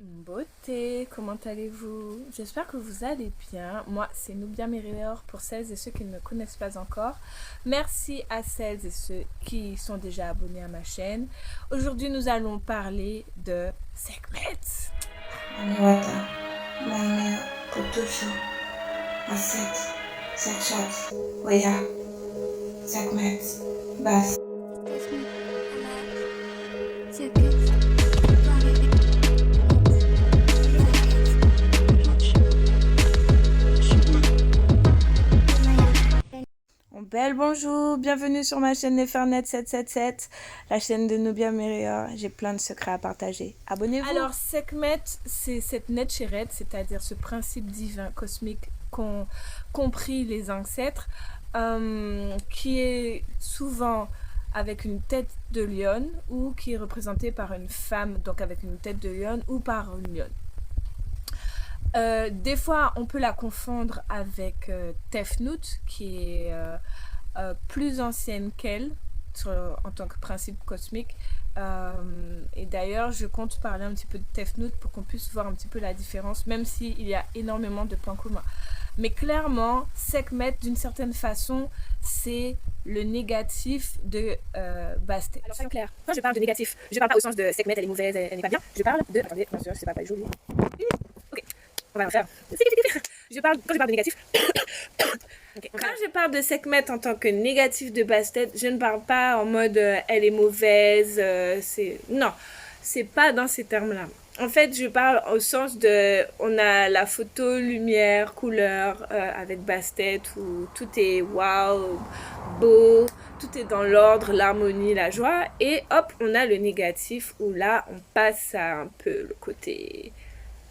Beauté, comment allez-vous? J'espère que vous allez bien. Moi, c'est Nubia Merior pour celles et ceux qui ne me connaissent pas encore. Merci à celles et ceux qui sont déjà abonnés à ma chaîne. Aujourd'hui, nous allons parler de Sekhmet. Maniwata, Maya, Kutushu, Aset, Sakshat, Waya, Sekhmet, Bas. Belle bonjour, bienvenue sur ma chaîne Nefernet 777, la chaîne de Nubia Merior. J'ai plein de secrets à partager. Abonnez-vous. Alors, Sekhmet, c'est cette Netchéret, c'est-à-dire ce principe divin cosmique qu'ont compris les ancêtres, qui est souvent avec une tête de lion ou qui est représenté par une femme, donc avec une tête de lion ou par une lionne. Des fois, on peut la confondre avec Tefnut, qui est plus ancienne qu'elle en tant que principe cosmique. Et d'ailleurs, je compte parler un petit peu de Tefnut pour qu'on puisse voir un petit peu la différence, même s'il y a énormément de points communs. Mais clairement, Sekhmet, d'une certaine façon, c'est le négatif de Bastet. Alors, soyons clairs. Quand je parle de négatif, je ne parle pas au sens de Sekhmet, elle est mauvaise, elle n'est pas bien. Je parle de... Attendez, bien sûr, c'est pas joli. Ok, on va refaire. Quand je parle de négatif... Okay. Quand je parle de Sekhmet en tant que négatif de Bastet, je ne parle pas en mode elle est mauvaise, non, c'est pas dans ces termes-là. En fait, je parle au sens de, on a la photo lumière, couleur avec Bastet où tout est waouh, beau, tout est dans l'ordre, l'harmonie, la joie, et hop, on a le négatif où là, on passe à un peu le côté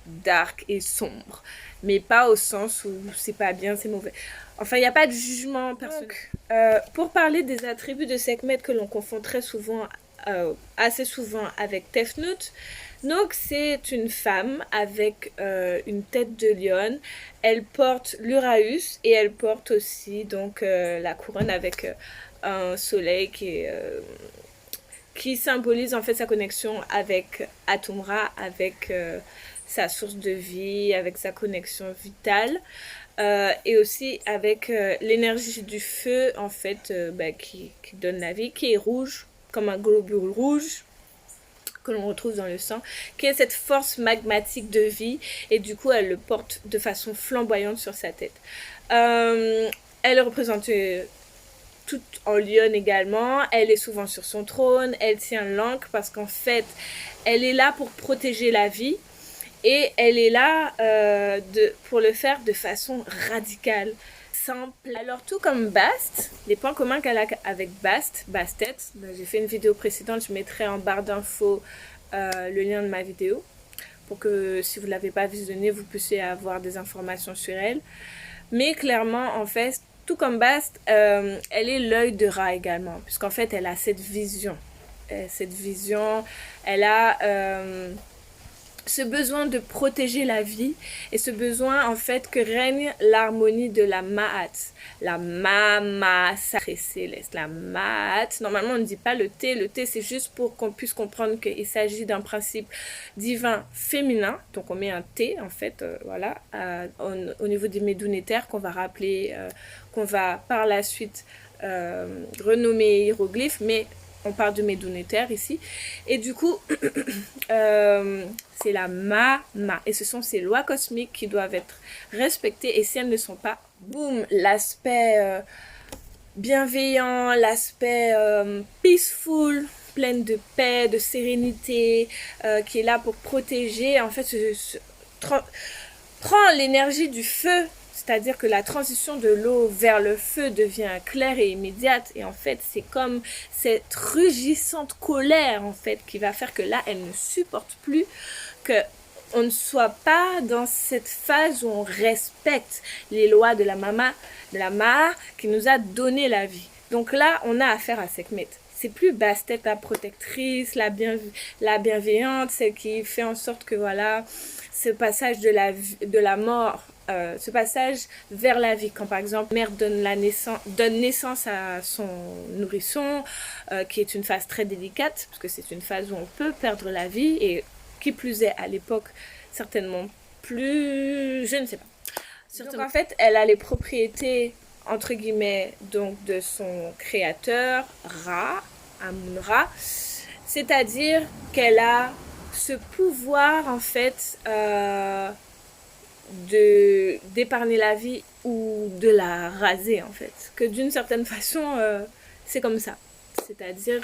dark et sombre, mais pas au sens où c'est pas bien, c'est mauvais. Enfin, il n'y a pas de jugement personnel. Pour parler des attributs de Sekhmet que l'on confond très souvent, assez souvent avec Tefnut, donc c'est une femme avec une tête de lion. Elle porte l'Uraeus et elle porte aussi donc la couronne avec un soleil qui symbolise en fait sa connexion avec Atumra, avec sa source de vie, avec sa connexion vitale. Et aussi avec l'énergie du feu en fait qui donne la vie, qui est rouge comme un globule rouge que l'on retrouve dans le sang, qui est cette force magmatique de vie, et du coup elle le porte de façon flamboyante sur sa tête. Elle est représentée toute en lionne également, elle est souvent sur son trône, elle tient l'ancre parce qu'en fait elle est là pour protéger la vie. Et elle est là pour le faire de façon radicale, simple. Alors tout comme Bast, les points communs qu'elle a avec Bastet, j'ai fait une vidéo précédente, je mettrai en barre d'infos le lien de ma vidéo, pour que si vous ne l'avez pas visionnée, vous puissiez avoir des informations sur elle. Mais clairement, en fait, tout comme Bast, elle est l'œil de Ra également, puisqu'en fait, elle a cette vision. Elle a... ce besoin de protéger la vie et ce besoin en fait que règne l'harmonie de la Ma'at, la Mama sacrée céleste, la Ma'at. Normalement on ne dit pas le T c'est juste pour qu'on puisse comprendre qu'il s'agit d'un principe divin féminin, donc on met un T en fait, voilà, au niveau des médounétaires qu'on va rappeler, qu'on va par la suite renommer hiéroglyphes, mais on parle de médounétaire ici, et du coup c'est la Ma. Et ce sont ces lois cosmiques qui doivent être respectées. Et si elles ne sont pas, boum, l'aspect bienveillant, l'aspect peaceful, plein de paix, de sérénité, qui est là pour protéger, en fait, prend l'énergie du feu. C'est-à-dire que la transition de l'eau vers le feu devient claire et immédiate. Et en fait, c'est comme cette rugissante colère, en fait, qui va faire que là, elle ne supporte plus qu'on ne soit pas dans cette phase où on respecte les lois de la Ma'a, qui nous a donné la vie. Donc là, on a affaire à Sekhmet. C'est plus Bastet, la protectrice, la bienveillante, celle qui fait en sorte que voilà, ce passage de la mort, ce passage vers la vie, quand par exemple mère donne naissance à son nourrisson, qui est une phase très délicate, parce que c'est une phase où on peut perdre la vie, et Qui plus est, à l'époque, certainement plus... Je ne sais pas. Donc en fait, elle a les propriétés, entre guillemets, donc de son créateur, Ra, Amun-Ra. C'est-à-dire qu'elle a ce pouvoir, en fait, d'épargner la vie ou de la raser, en fait. Que d'une certaine façon, c'est comme ça. C'est-à-dire,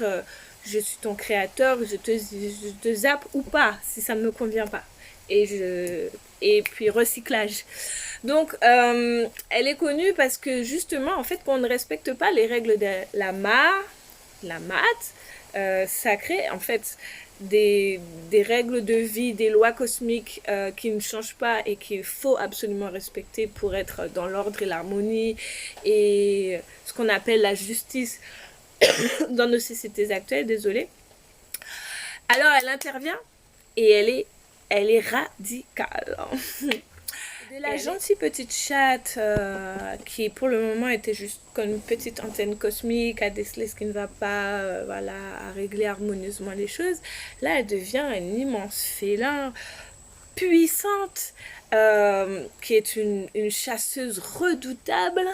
je suis ton créateur, je te zappe ou pas, si ça ne me convient pas. Et puis recyclage. Donc, elle est connue parce que justement, en fait, qu'on ne respecte pas les règles de la mat, ça crée en fait des règles de vie, des lois cosmiques qui ne changent pas et qu'il faut absolument respecter pour être dans l'ordre et l'harmonie et ce qu'on appelle la justice dans nos sociétés actuelles, désolée. Alors, elle intervient et elle est radicale. De la gentille petite chatte qui pour le moment était juste comme une petite antenne cosmique à déceler ce qui ne va pas, voilà, à régler harmonieusement les choses. Là, elle devient un immense félin puissante qui est une chasseuse redoutable.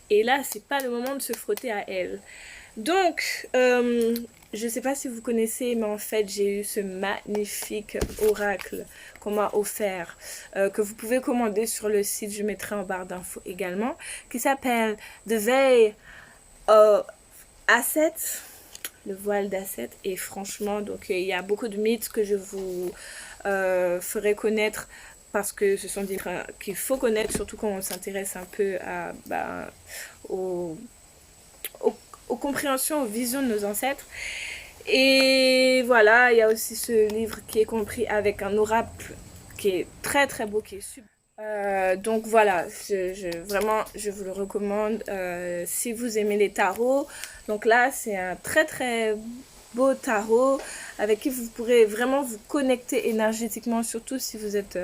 Et là, c'est pas le moment de se frotter à elle. Donc, je ne sais pas si vous connaissez, mais en fait, j'ai eu ce magnifique oracle qu'on m'a offert, que vous pouvez commander sur le site, je mettrai en barre d'infos également, qui s'appelle The Veil of Asset, le voile d'Asset. Et franchement, donc il y a beaucoup de mythes que je vous ferai connaître parce que ce sont des livres qu'il faut connaître, surtout quand on s'intéresse un peu à, aux compréhensions, aux visions de nos ancêtres. Et voilà, il y a aussi ce livre qui est compris avec un oracle qui est très très beau, qui est super. Donc voilà, vraiment je vous le recommande si vous aimez les tarots. Donc là c'est un très très beau tarot avec qui vous pourrez vraiment vous connecter énergétiquement, surtout si vous êtes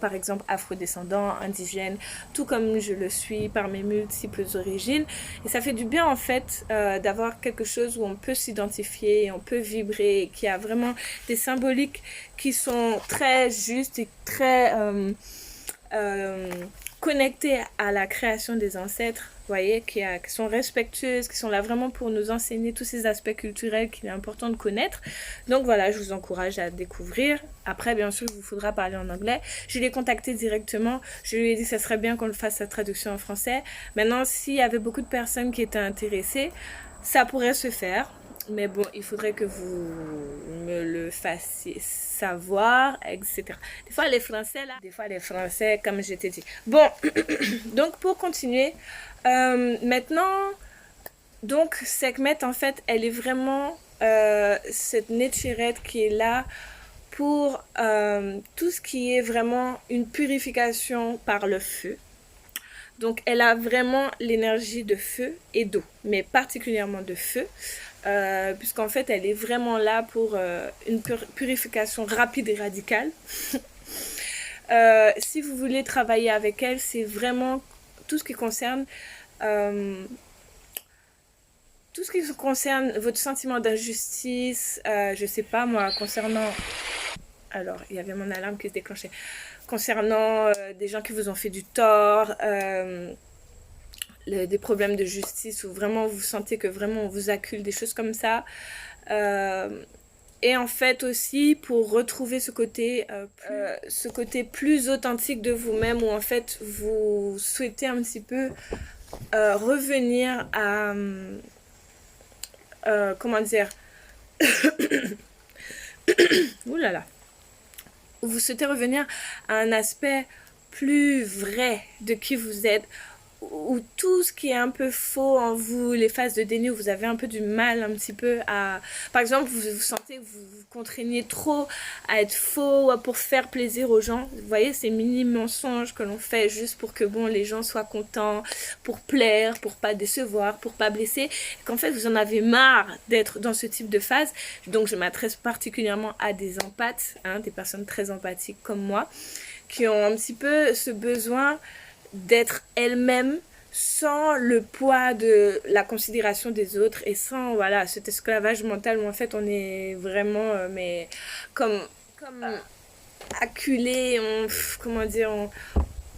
par exemple afrodescendant, indigène, tout comme je le suis par mes multiples origines. Et ça fait du bien en fait d'avoir quelque chose où on peut s'identifier, on peut vibrer, qui a vraiment des symboliques qui sont très justes et très connectées à la création des ancêtres, vous voyez, qui sont respectueuses, qui sont là vraiment pour nous enseigner tous ces aspects culturels qu'il est important de connaître. Donc voilà, je vous encourage à découvrir. Après, bien sûr, il vous faudra parler en anglais. Je l'ai contacté directement. Je lui ai dit que ça serait bien qu'on le fasse sa traduction en français. Maintenant, s'il y avait beaucoup de personnes qui étaient intéressées, ça pourrait se faire. Mais bon, il faudrait que vous me le fassiez savoir, etc. Des fois, les Français, comme je t'ai dit. Bon, donc pour continuer, maintenant, donc Sekhmet, en fait, elle est vraiment cette Néchirette qui est là pour tout ce qui est vraiment une purification par le feu. Donc, elle a vraiment l'énergie de feu et d'eau, mais particulièrement de feu. Puisqu'en fait elle est vraiment là pour une purification rapide et radicale. Si vous voulez travailler avec elle, c'est vraiment tout ce qui concerne votre sentiment d'injustice, je sais pas moi, concernant, alors il y avait mon alarme qui se déclenchait, concernant des gens qui vous ont fait du tort, des problèmes de justice où vraiment vous sentez que vraiment on vous accule, des choses comme ça. Et en fait aussi pour retrouver ce côté plus authentique de vous-même, où en fait vous souhaitez un petit peu revenir à comment dire ouh là là, vous souhaitez revenir à un aspect plus vrai de qui vous êtes, où tout ce qui est un peu faux en vous, les phases de déni où vous avez un peu du mal un petit peu à... Par exemple, vous sentez que vous vous contraignez trop à être faux pour faire plaisir aux gens. Vous voyez, ces mini mensonges que l'on fait juste pour que bon, les gens soient contents, pour plaire, pour pas décevoir, pour pas blesser. Et qu'en fait, vous en avez marre d'être dans ce type de phase. Donc, je m'adresse particulièrement à des empathes, hein, des personnes très empathiques comme moi, qui ont un petit peu ce besoin d'être elle-même sans le poids de la considération des autres et sans voilà cet esclavage mental où en fait on est vraiment mais comme comme acculé, comment dire,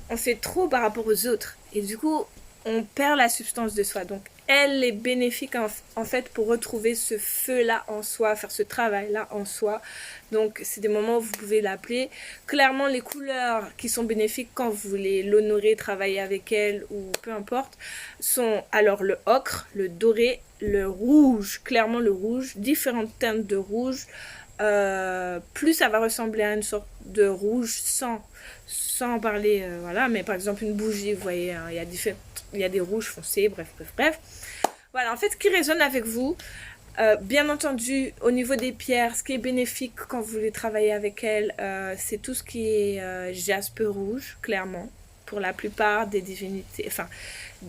on fait trop par rapport aux autres. Et du coup, on perd la substance de soi. Donc, elle est bénéfique en fait pour retrouver ce feu-là en soi, faire ce travail-là en soi. Donc, c'est des moments où vous pouvez l'appeler. Clairement, les couleurs qui sont bénéfiques quand vous voulez l'honorer, travailler avec elle ou peu importe, sont alors le ocre, le doré, le rouge, clairement le rouge, différentes teintes de rouge. Plus ça va ressembler à une sorte de rouge sans parler, voilà, mais par exemple une bougie, vous voyez, hein, il y a des rouges foncés, bref. Voilà, en fait, ce qui résonne avec vous, bien entendu, au niveau des pierres, ce qui est bénéfique quand vous voulez travailler avec elles, c'est tout ce qui est jaspe rouge, clairement, pour la plupart des divinités, enfin,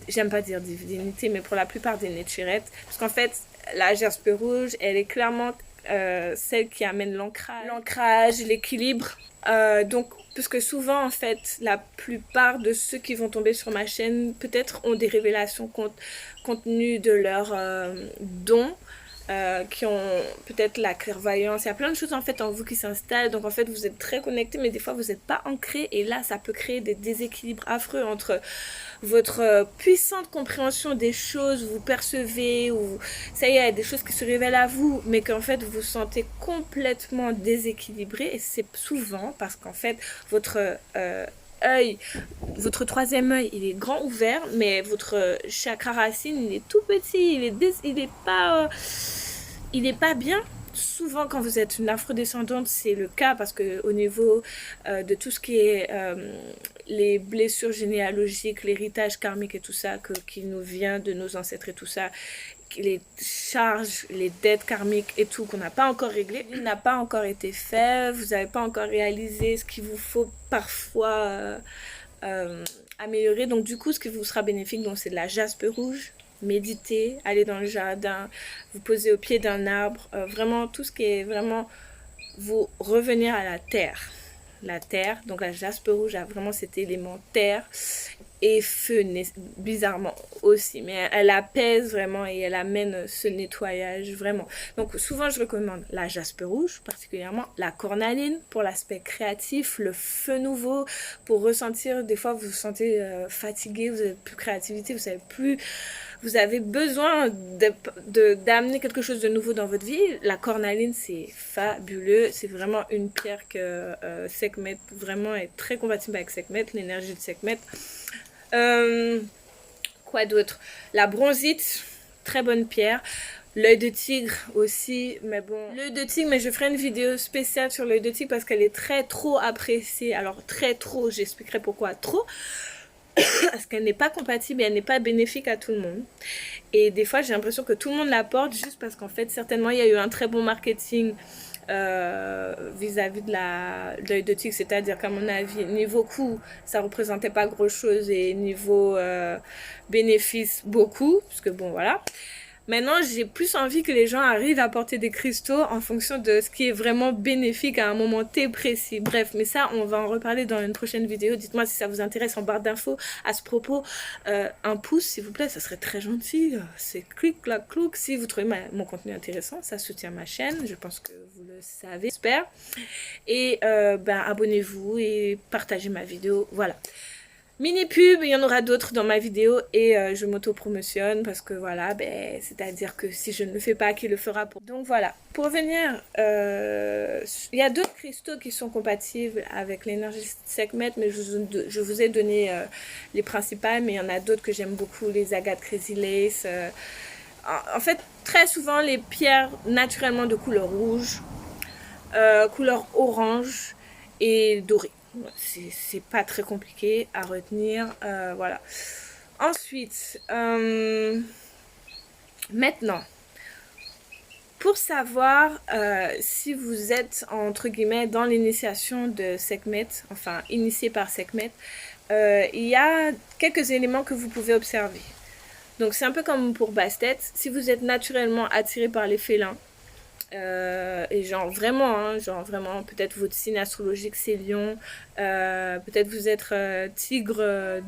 j'aime pas dire divinité, mais pour la plupart des netchirettes, parce qu'en fait, la jaspe rouge, elle est clairement celle qui amène l'ancrage, l'équilibre. Donc, parce que souvent, en fait, la plupart de ceux qui vont tomber sur ma chaîne, peut-être ont des révélations compte tenu de leurs dons, qui ont peut-être la clairvoyance. Il y a plein de choses en fait en vous qui s'installent. Donc en fait, vous êtes très connectés, mais des fois, vous n'êtes pas ancrés. Et là, ça peut créer des déséquilibres affreux entre votre puissante compréhension des choses, vous percevez, ou ça y est, il y a des choses qui se révèlent à vous, mais qu'en fait, vous vous sentez complètement déséquilibré. Et c'est souvent parce qu'en fait, votre œil, votre troisième œil, il est grand ouvert, mais votre chakra racine, il est tout petit, il est pas bien. Souvent, quand vous êtes une afrodescendante, c'est le cas parce que au niveau de tout ce qui est les blessures généalogiques, l'héritage karmique et tout ça, qui nous vient de nos ancêtres et tout ça, les charges, les dettes karmiques et tout qu'on n'a pas encore réglé, n'a pas encore été fait, vous n'avez pas encore réalisé ce qu'il vous faut parfois améliorer. Donc du coup, ce qui vous sera bénéfique, donc c'est de la jaspe rouge. Méditer, aller dans le jardin, vous poser au pied d'un arbre, vraiment tout ce qui est vraiment vous revenir à la terre. La terre, donc la jaspe rouge a vraiment cet élément terre et feu, bizarrement aussi, mais elle apaise vraiment et elle amène ce nettoyage vraiment. Donc souvent je recommande la jaspe rouge, particulièrement la cornaline pour l'aspect créatif, le feu nouveau pour ressentir, des fois vous vous sentez fatigué, vous n'avez plus de créativité, vous avez besoin d'amener quelque chose de nouveau dans votre vie. La cornaline, c'est fabuleux. C'est vraiment une pierre que Sekhmet vraiment est très compatible avec Sekhmet, l'énergie de Sekhmet. Quoi d'autre? La bronzite, très bonne pierre. L'œil de tigre aussi, mais bon. L'œil de tigre, mais je ferai une vidéo spéciale sur l'œil de tigre parce qu'elle est trop appréciée. Alors très trop, j'expliquerai pourquoi trop. Parce qu'elle n'est pas compatible et elle n'est pas bénéfique à tout le monde. Et des fois, j'ai l'impression que tout le monde la porte juste parce qu'en fait, certainement, il y a eu un très bon marketing vis-à-vis de l'œil de tigre. C'est-à-dire qu'à mon avis, niveau coût, ça représentait pas grand-chose et niveau bénéfice, beaucoup. Parce que bon, voilà. Maintenant, j'ai plus envie que les gens arrivent à porter des cristaux en fonction de ce qui est vraiment bénéfique à un moment T précis. Bref, mais ça, on va en reparler dans une prochaine vidéo. Dites-moi si ça vous intéresse en barre d'infos. À ce propos, un pouce, s'il vous plaît, ça serait très gentil. C'est clic, clac, clouc. Si vous trouvez mon contenu intéressant, ça soutient ma chaîne. Je pense que vous le savez, j'espère. Et abonnez-vous et partagez ma vidéo. Voilà. Mini pub, il y en aura d'autres dans ma vidéo et je m'auto-promotionne parce que voilà, c'est-à-dire que si je ne le fais pas, qui le fera pour... Donc voilà, pour revenir, il y a d'autres cristaux qui sont compatibles avec l'énergie Sekhmet, mais je vous ai donné les principales, mais il y en a d'autres que j'aime beaucoup, les agates Crazy Lace. En fait, très souvent, les pierres naturellement de couleur rouge, couleur orange et dorée. C'est pas très compliqué à retenir, voilà. Ensuite, maintenant, pour savoir si vous êtes entre guillemets dans l'initiation de Sekhmet, enfin initié par Sekhmet, il y a quelques éléments que vous pouvez observer. Donc c'est un peu comme pour Bastet, si vous êtes naturellement attiré par les félins, et genre vraiment, peut-être votre signe astrologique c'est Lion, peut-être vous êtes tigre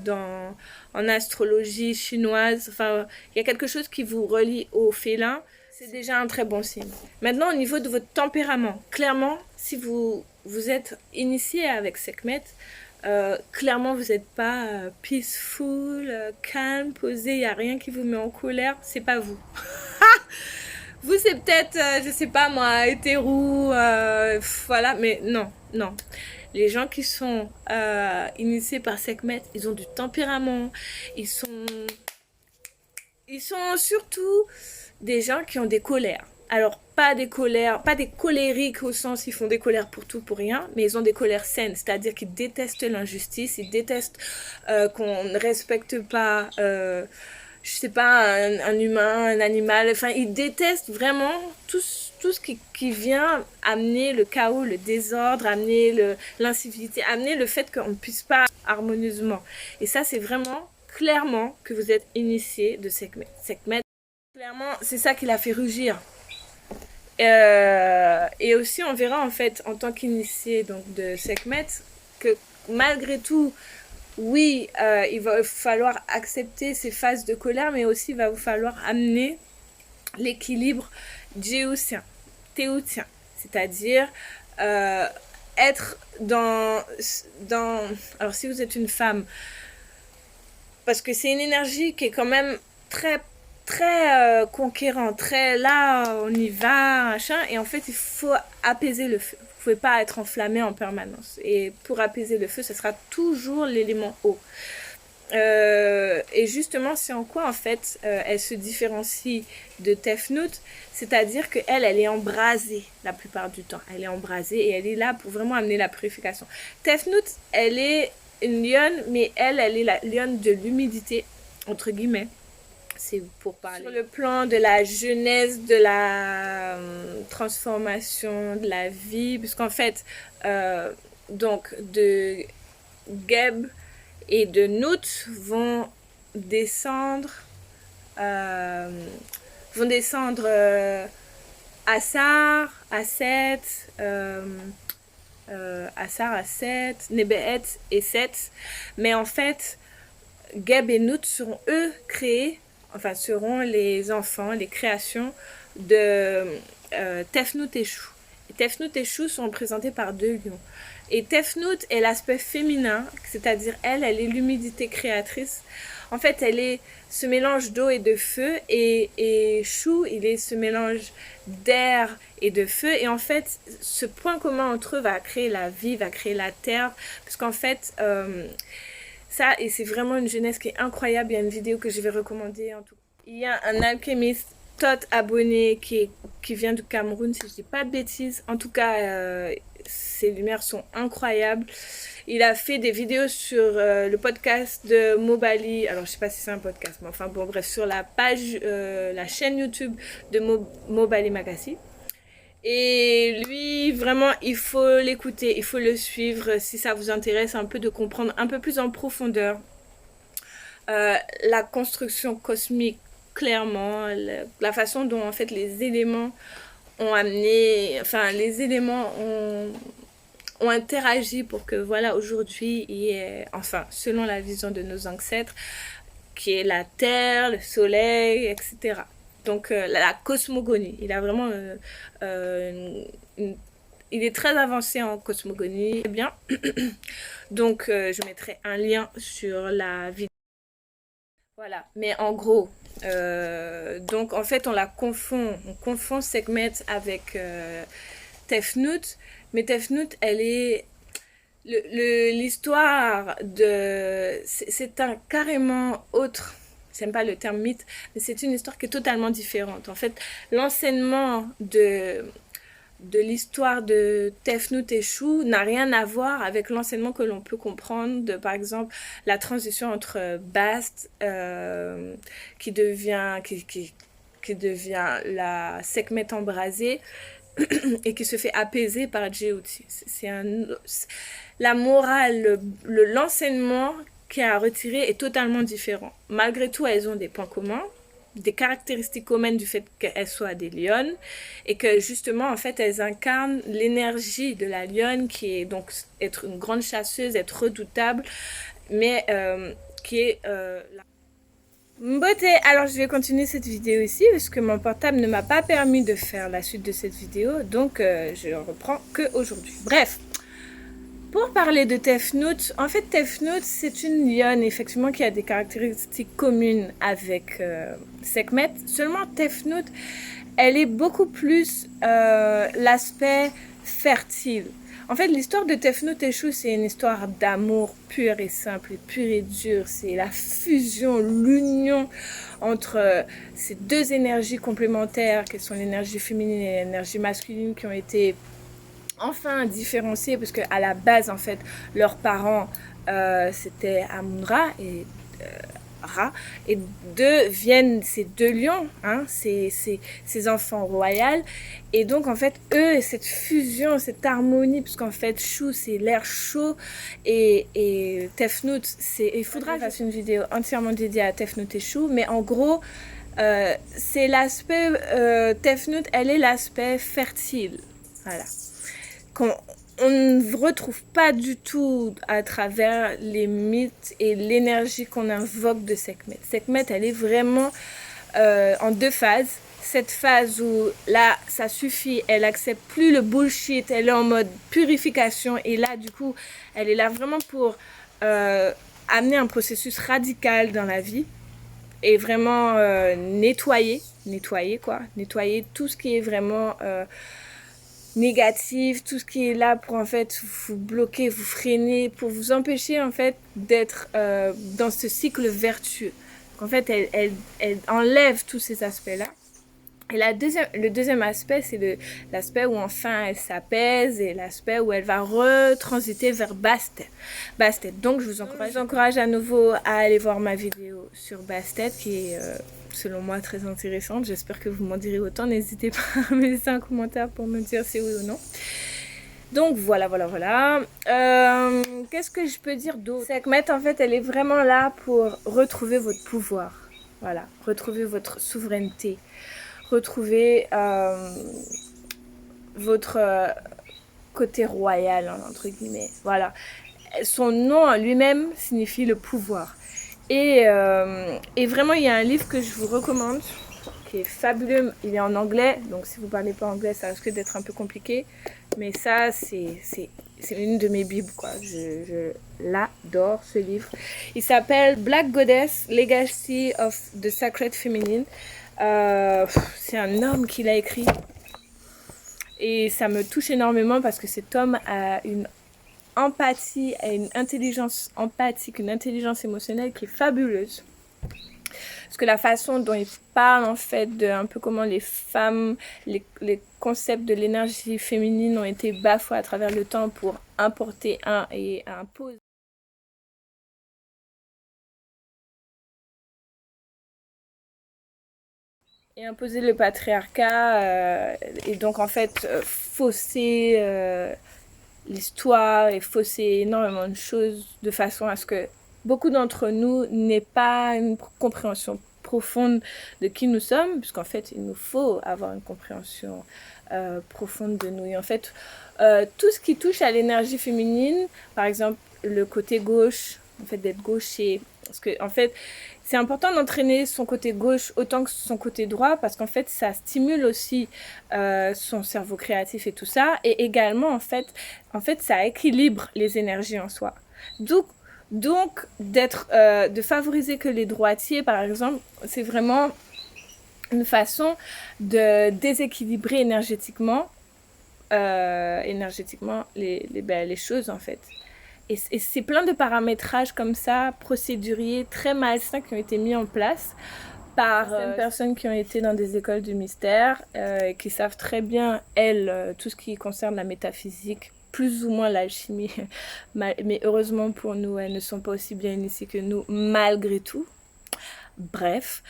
en astrologie chinoise, enfin il y a quelque chose qui vous relie au félin, c'est déjà un très bon signe. Maintenant au niveau de votre tempérament, clairement si vous vous êtes initié avec Sekhmet, clairement vous n'êtes pas peaceful, calme, posé, il n'y a rien qui vous met en colère, c'est pas vous. Vous c'est peut-être, je sais pas moi, hétéro, voilà, mais non, non. Les gens qui sont initiés par Sekhmet, ils ont du tempérament, ils sont surtout des gens qui ont des colères. Alors, pas des colères, pas des colériques au sens ils font des colères pour tout, pour rien, mais ils ont des colères saines, c'est-à-dire qu'ils détestent l'injustice, ils détestent qu'on ne respecte pas, je sais pas, un humain, un animal, enfin, ils détestent vraiment tout ce qui vient amener le chaos, le désordre, amener l'incivilité, amener le fait qu'on ne puisse pas harmonieusement. Et ça, c'est vraiment clairement que vous êtes initié de Sekhmet. Sekhmet, clairement, c'est ça qui l'a fait rugir. Et aussi, on verra en fait, en tant qu'initié donc de Sekhmet, que malgré tout, oui, il va falloir accepter ces phases de colère, mais aussi il va vous falloir amener l'équilibre djéoutien, théoutien, c'est-à-dire être dans... Alors si vous êtes une femme, parce que c'est une énergie qui est quand même très conquérant, très là, on y va, machin, et en fait, il faut apaiser le feu. Vous pouvez pas être enflammé en permanence. Et pour apaiser le feu, ce sera toujours l'élément eau. Et justement, c'est en quoi, en fait, elle se différencie de Tefnut, c'est-à-dire qu'elle, elle est embrasée la plupart du temps. Elle est embrasée et elle est là pour vraiment amener la purification. Tefnut, elle est une lionne, mais elle est la lionne de l'humidité, entre guillemets. C'est pour parler sur le plan de la jeunesse, de la transformation, de la vie, puisqu'en fait, donc de Geb et de Nut vont descendre Assar, Asset, Assar, Asset, Nebeet et Seth. Mais en fait, Geb et Nut seront eux créés, enfin seront les enfants, les créations de Tefnut et Shu. Et Tefnut et Shu sont représentés par deux lions. Et Tefnut est l'aspect féminin, c'est-à-dire elle est l'humidité créatrice. En fait, elle est ce mélange d'eau et de feu, et Shu, il est ce mélange d'air et de feu. Et en fait, ce point commun entre eux va créer la vie, va créer la terre, parce qu'en fait, ça, et c'est vraiment une jeunesse qui est incroyable. Il y a une vidéo que je vais recommander. En tout cas. Il y a un alchimiste, Todd abonné, qui vient du Cameroun, si je dis pas de bêtises. En tout cas, ses lumières sont incroyables. Il a fait des vidéos sur le podcast de Mobali. Alors, je sais pas si c'est un podcast, mais enfin bon, bref, sur la page, la chaîne YouTube de Mobali Magassi. Et lui, vraiment, il faut l'écouter, il faut le suivre si ça vous intéresse un peu de comprendre un peu plus en profondeur la construction cosmique, clairement, la façon dont en fait les éléments ont amené, enfin les éléments ont interagi pour que voilà aujourd'hui il y ait, enfin selon la vision de nos ancêtres, qui est la terre, le soleil, etc. Donc la cosmogonie, il a vraiment il est très avancé en cosmogonie, très bien. Donc je mettrai un lien sur la vidéo. Voilà, mais en gros, donc en fait on confond Sekhmet avec Tefnut, mais Tefnut elle est l'histoire de c'est un carrément autre. J'aime pas le terme mythe, mais c'est une histoire qui est totalement différente. En fait, l'enseignement de l'histoire de Tefnut et Shu n'a rien à voir avec l'enseignement que l'on peut comprendre de, par exemple, la transition entre Bast, qui devient la Sekhmet embrasée, et qui se fait apaiser par Djéouti. La morale, l'enseignement qui a retiré est totalement différent. Malgré tout, elles ont des points communs, des caractéristiques communes du fait qu'elles soient des lionnes, et que justement, en fait, elles incarnent l'énergie de la lionne, qui est donc être une grande chasseuse, être redoutable, mais qui est beauté. Alors je vais continuer cette vidéo ici parce que mon portable ne m'a pas permis de faire la suite de cette vidéo, donc je reprends que aujourd'hui. Bref, Pour parler de Tefnut, en fait Tefnut c'est une lionne effectivement qui a des caractéristiques communes avec Sekhmet. Seulement Tefnut, elle est beaucoup plus l'aspect fertile. En fait, l'histoire de Tefnut et Chou, c'est une histoire d'amour pur et simple, pur et dur. C'est la fusion, l'union entre ces deux énergies complémentaires, qui sont l'énergie féminine et l'énergie masculine, qui ont été enfin différenciées, parce qu'à la base, en fait, leurs parents, c'était Amun-Ra et Ra, et viennent ces deux lions, hein, ces enfants royaux, et donc en fait eux, cette fusion, cette harmonie, parce qu'en fait Chou c'est l'air chaud, et Tefnut, il faudra que je fasse une vidéo entièrement dédiée à Tefnut et Chou, mais en gros c'est l'aspect Tefnut, elle est l'aspect fertile, voilà, on ne retrouve pas du tout à travers les mythes et l'énergie qu'on invoque de Sekhmet. Sekhmet, elle est vraiment en deux phases. Cette phase où là, ça suffit, elle accepte plus le bullshit, elle est en mode purification, et là, du coup, elle est là vraiment pour amener un processus radical dans la vie et vraiment nettoyer tout ce qui est vraiment négatif, tout ce qui est là pour en fait vous bloquer, vous freiner, pour vous empêcher en fait d'être dans ce cycle vertueux. En fait, elle enlève tous ces aspects-là. Et le deuxième aspect, c'est l'aspect où enfin elle s'apaise, et l'aspect où elle va retransiter vers Bastet. Donc je vous encourage à nouveau à aller voir ma vidéo sur Bastet, qui est selon moi très intéressante. J'espère que vous m'en direz autant. N'hésitez pas à me laisser un commentaire pour me dire si oui ou non. Donc voilà. Qu'est-ce que je peux dire d'autre? Sekhmet, en fait, elle est vraiment là pour retrouver votre pouvoir. Voilà, retrouver votre souveraineté. Retrouver votre côté royal, entre guillemets. Voilà. Son nom en lui-même signifie le pouvoir. Et vraiment, il y a un livre que je vous recommande, qui est fabuleux. Il est en anglais, donc si vous ne parlez pas anglais, ça risque d'être un peu compliqué. Mais ça, c'est une de mes bibles, quoi. Je l'adore, ce livre. Il s'appelle Black Goddess, Legacy of the Sacred Feminine. C'est un homme qui l'a écrit. Et ça me touche énormément parce que cet homme a une empathie, a une intelligence empathique, une intelligence émotionnelle qui est fabuleuse. Parce que la façon dont il parle en fait de un peu comment les femmes, les concepts de l'énergie féminine ont été bafoués à travers le temps pour importer et imposer. Et imposer le patriarcat et donc en fait fausser l'histoire et fausser énormément de choses de façon à ce que beaucoup d'entre nous n'aient pas une compréhension profonde de qui nous sommes, puisqu'en fait il nous faut avoir une compréhension profonde de nous. Et en fait tout ce qui touche à l'énergie féminine, par exemple le côté gauche, en fait d'être gaucher, parce que en fait c'est important d'entraîner son côté gauche autant que son côté droit, parce qu'en fait ça stimule aussi son cerveau créatif et tout ça, et également en fait ça équilibre les énergies en soi. Donc de favoriser que les droitiers par exemple, c'est vraiment une façon de déséquilibrer énergétiquement les choses en fait. Et c'est plein de paramétrages comme ça, procéduriers, très malsains qui ont été mis en place par certaines personnes qui ont été dans des écoles du mystère, qui savent très bien, elles, tout ce qui concerne la métaphysique, plus ou moins l'alchimie. Mais heureusement pour nous, elles ne sont pas aussi bien initiées que nous, malgré tout. Bref.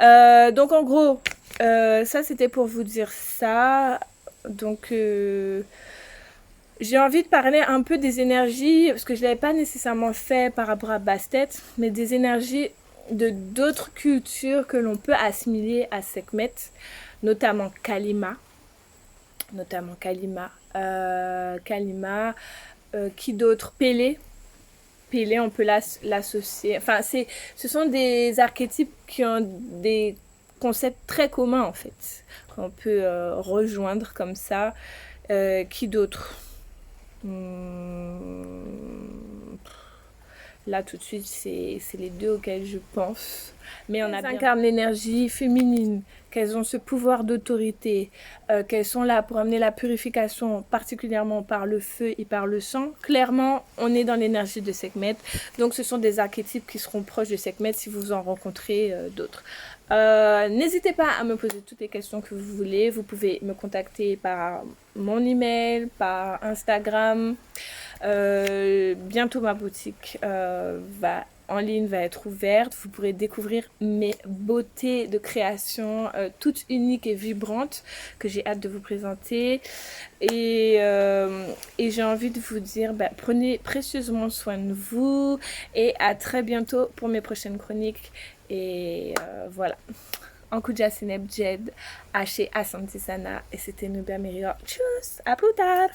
Donc en gros, ça c'était pour vous dire ça. Donc j'ai envie de parler un peu des énergies, parce que je ne l'avais pas nécessairement fait par rapport à Bastet, mais des énergies de d'autres cultures que l'on peut assimiler à Sekhmet, notamment Kalima. Qui d'autre? Pélé, on peut l'associer. Enfin, ce sont des archétypes qui ont des concepts très communs, en fait, qu'on peut rejoindre comme ça. Qui d'autre? Là, tout de suite, c'est les deux auxquels je pense. Mais on a incarne l'énergie féminine, qu'elles ont ce pouvoir d'autorité, qu'elles sont là pour amener la purification, particulièrement par le feu et par le sang. Clairement, on est dans l'énergie de Sekhmet. Donc, ce sont des archétypes qui seront proches de Sekhmet si vous en rencontrez d'autres. N'hésitez pas à me poser toutes les questions que vous voulez. Vous pouvez me contacter par mon email, par Instagram. Bientôt ma boutique en ligne va être ouverte. Vous pourrez découvrir mes beautés de création toutes uniques et vibrantes que j'ai hâte de vous présenter. Et j'ai envie de vous dire, prenez précieusement soin de vous et à très bientôt pour mes prochaines chroniques. Et voilà. Ankuja Sineb Jed, Haché Asante Sana, et c'était Nubia Miriam. Tchuss, à plus tard!